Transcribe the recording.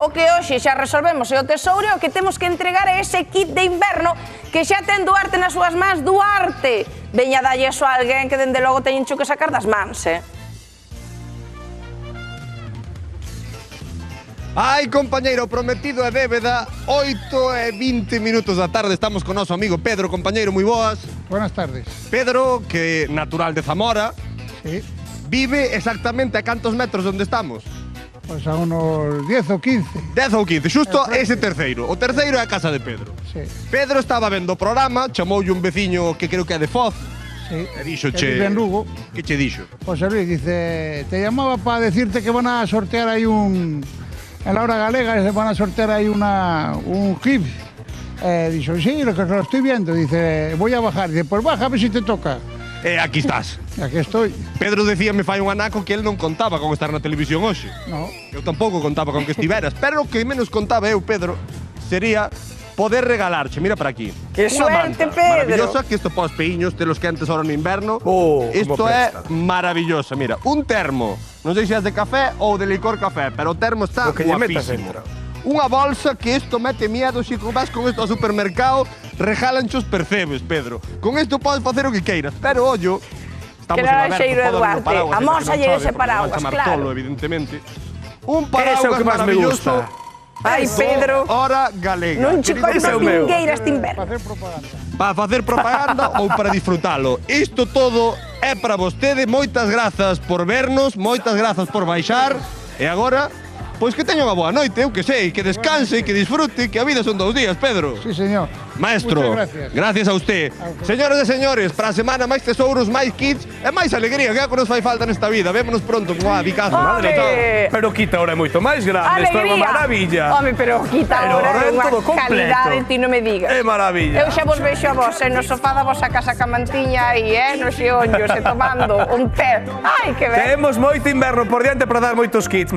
O que hoxe xa resolvemos é o tesouro, o que temos que entregar é ese kit de inverno que xa ten Duarte nas súas mans. Duarte, veña dalle eso a alguén que dende logo teñen que sacar das mans, Ai, compañeiro, prometido é débeda. 8:20 da tarde estamos con noso amigo Pedro. Compañeiro, moi boas. Buenas tardes. Pedro, que natural de Zamora, Sí, vive exactamente a cantos metros onde estamos? pues a unos 10 o 15. 10 ou 15, xusto ese terceiro. O terceiro é a casa de Pedro. Sí, Pedro estaba vendo o programa, chamoulle un veciño que creo que é de Foz, sí. e dixo, Que vive en Lugo. Que che dixo? José Luis dice, te llamaba para decirte que van a sortear ahí un... En la hora galega se van a sortear ahí un kit. Dijo, sí, lo estoy viendo. Dice, voy a bajar. Dice, pues baja a ver si te toca. Aquí estás. Aquí estoy. Pedro decía, me fai un anaco que él non contaba con estar na televisión hoxe. No. Eu tampouco contaba con que estiveras, pero o que menos contaba eu, Pedro, sería poder regalarche, mira para aquí. Que unha suerte, manta Pedro. maravillosa, que isto para os peíños, te los quentes ahora no inverno. Como Isto é festa. maravillosa, mira, un termo. Non sei se é de café ou de licor café, pero o termo está O que lle metas guapísimo. dentro. Unha bolsa que isto mete miedo, se vas con isto ao supermercado, rejalanche os percebes, Pedro. Con isto podes facer o que queiras, pero ollo, estamos Que en era aberto, xeiro podo Duarte. no paraguas, Amósalle non chove, ese porque paraguas, van chamar claro. tolo, evidentemente. Un Ese é o paraguas que máis me maravilloso. gusta. Ai, Pedro, Hora galega. non che Querido Ese é compras o meu. pingueira este inverno. Para hacer propaganda. Para facer propaganda ou para disfrutalo. Isto todo é para vostede. Moitas grazas por vernos, moitas grazas por baixar. E agora, pois que teña unha boa noite, eu que sei, que descanse, que disfrute, que a vida son 2 días, Pedro. Sí, señor. Maestro, Muchas gracias. gracias a usted. Señoras e señores, para a semana máis tesouros, máis kits e máis alegría, que é o que nos fai falta nesta vida. Vémonos pronto, Buah, Picazo. Home! Pero quita ahora é moito máis grande, isto é unha maravilla. Home, pero quita Pero ahora é unha todo completo. calidade, ti non me digas. É maravilla. Eu xa vos vexo a vos, no sofá da vosa casa ca mantiña aí, nos xeonllos, tomando un té. Ai, que ben. Temos moito inverno por diante para dar moitos kits.